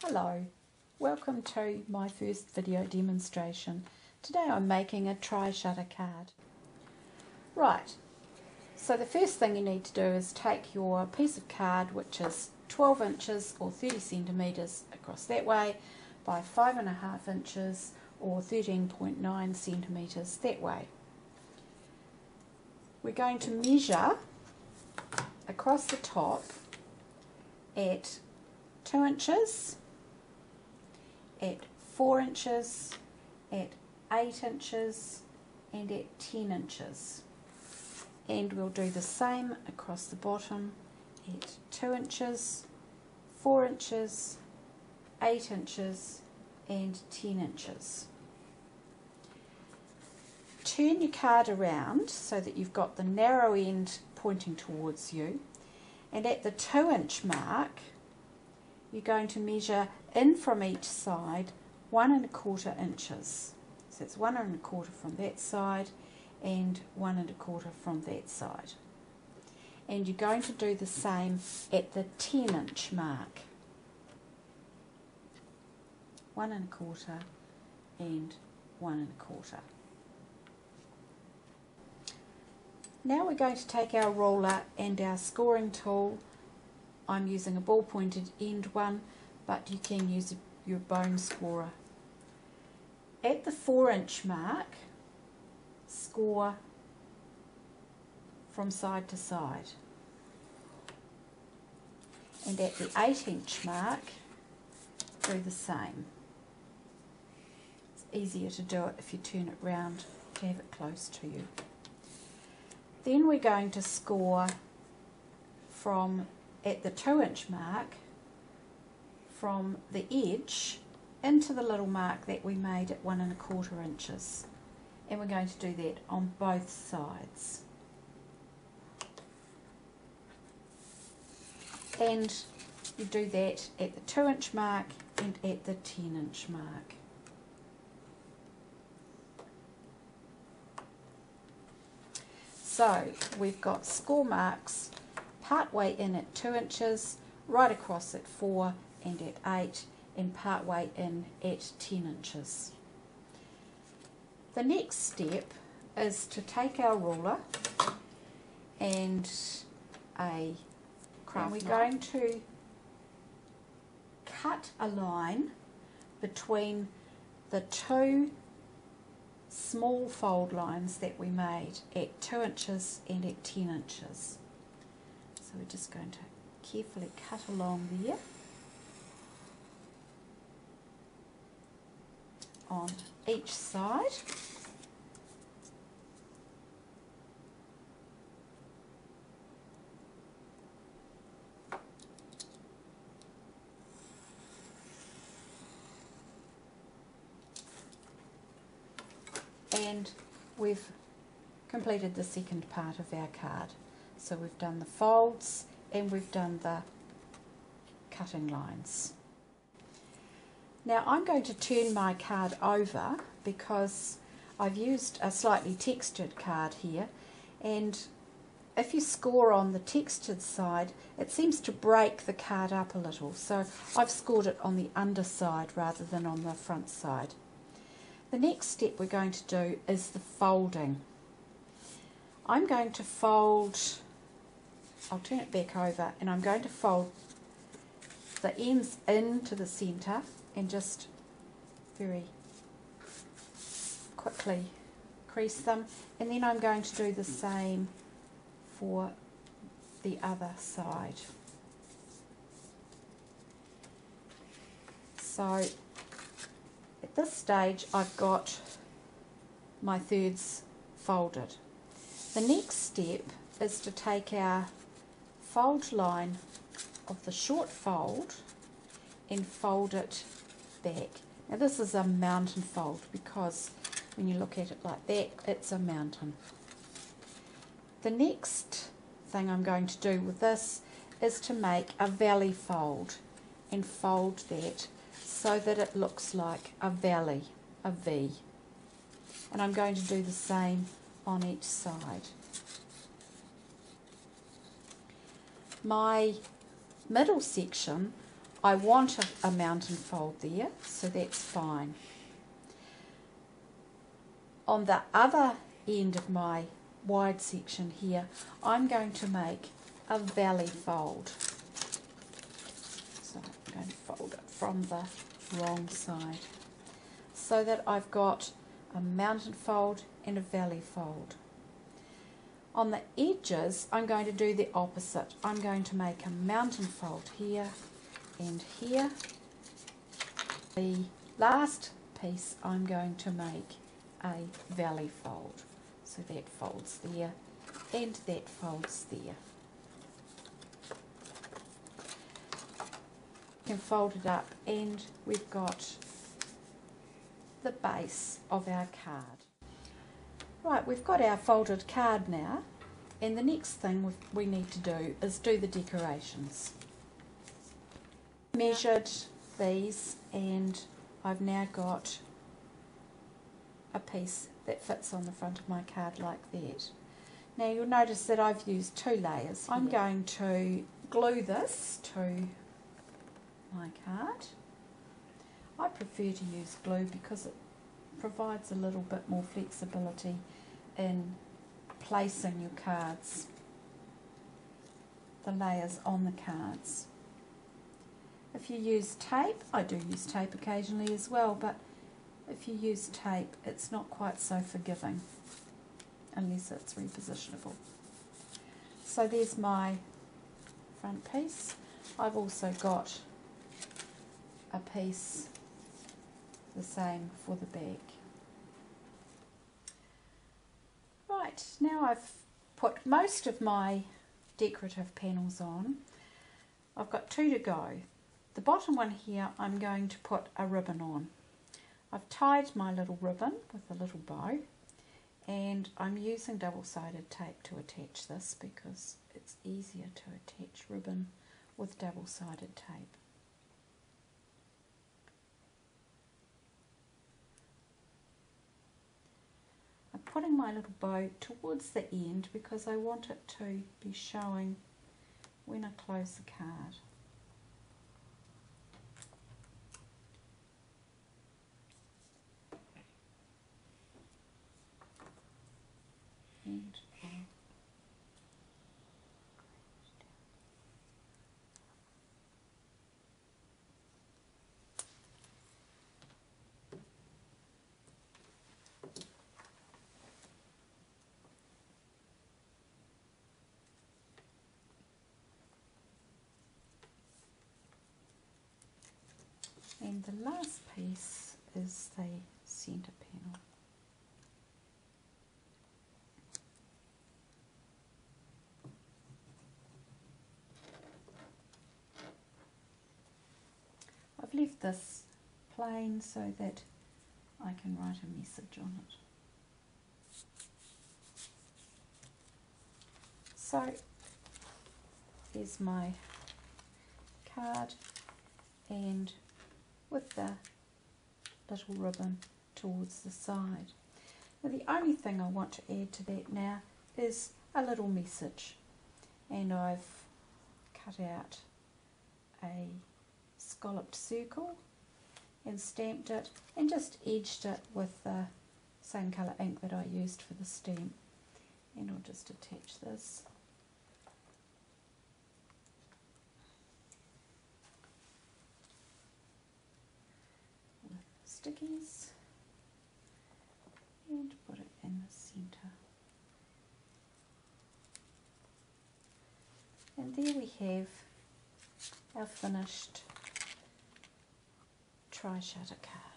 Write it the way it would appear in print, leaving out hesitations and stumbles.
Hello, welcome to my first video demonstration. Today I'm making a tri-shutter card. Right, so the first thing you need to do is take your piece of card, which is 12 inches or 30 centimetres across that way by 5.5 inches or 13.9 centimetres that way. We're going to measure across the top at 2 inches, at 4 inches, at 8 inches and at 10 inches. And we'll do the same across the bottom at 2 inches, 4 inches, 8 inches and 10 inches. Turn your card around so that you've got the narrow end pointing towards you, and at the 2-inch mark you're going to measure in from each side 1¼ inches. So it's 1¼ from that side and 1¼ from that side. And you're going to do the same at the 10-inch mark. 1¼ and 1¼ Now we're going to take our ruler and our scoring tool. I'm using a ball-pointed end one, but you can use your bone scorer. At the 4-inch mark, score from side to side. And at the 8-inch mark, do the same. It's easier to do it if you turn it round to have it close to you. Then we're going to score from at the 2-inch mark from the edge into the little mark that we made at 1¼ inches, and we're going to do that on both sides. And you do that at the 2-inch mark and at the 10-inch mark. So we've got score marks part way in at 2 inches, right across at 4 and at 8, and part way in at 10 inches. The next step is to take our ruler and a craft knife. We're going to cut a line between the two small fold lines that we made at 2 inches and at 10 inches. So we're just going to carefully cut along there on each side. And we've completed the second part of our card. So we've done the folds and we've done the cutting lines. Now I'm going to turn my card over because I've used a slightly textured card here, and if you score on the textured side it seems to break the card up a little, so I've scored it on the underside rather than on the front side. The next step we're going to do is the folding. I'm going to fold, I'll turn it back over, and I'm going to fold the ends into the centre and just very quickly crease them, and then I'm going to do the same for the other side. So at this stage I've got my thirds folded. The next step is to take our fold line of the short fold and fold it back. Now this is a mountain fold because when you look at it like that, it's a mountain. The next thing I'm going to do with this is to make a valley fold and fold that so that it looks like a valley, a V. And I'm going to do the same on each side. My middle section I want a mountain fold there, so that's fine. On the other end of my wide section here, I'm going to make a valley fold. So I'm going to fold it from the wrong side so that I've got a mountain fold and a valley fold. On the edges, I'm going to do the opposite. I'm going to make a mountain fold here and here. The last piece, I'm going to make a valley fold. So that folds there and that folds there. You can fold it up and we've got the base of our card. Right, we've got our folded card now, and the next thing we need to do is do the decorations. Measured these and I've now got a piece that fits on the front of my card like that. Now you'll notice that I've used 2 layers. I'm going to glue this to my card. I prefer to use glue because it provides a little bit more flexibility in placing your cards, the layers on the cards. If you use tape, I do use tape occasionally as well, but if you use tape it's not quite so forgiving unless it's repositionable. So there's my front piece. I've also got a piece the same for the back. Right, now I've put most of my decorative panels on. I've got 2 to go. The bottom one here I'm going to put a ribbon on. I've tied my little ribbon with a little bow and I'm using double-sided tape to attach this because it's easier to attach ribbon with double-sided tape. I'm putting my little bow towards the end because I want it to be showing when I close the card. And the last piece is the centre panel. I've left this plain so that I can write a message on it. So here's my card and with the little ribbon towards the side. Now the only thing I want to add to that now is a little message, and I've cut out a scalloped circle and stamped it and just edged it with the same colour ink that I used for the stamp, and I'll just attach this. Stickies and put it in the centre, and there we have our finished Tri-Shutter card.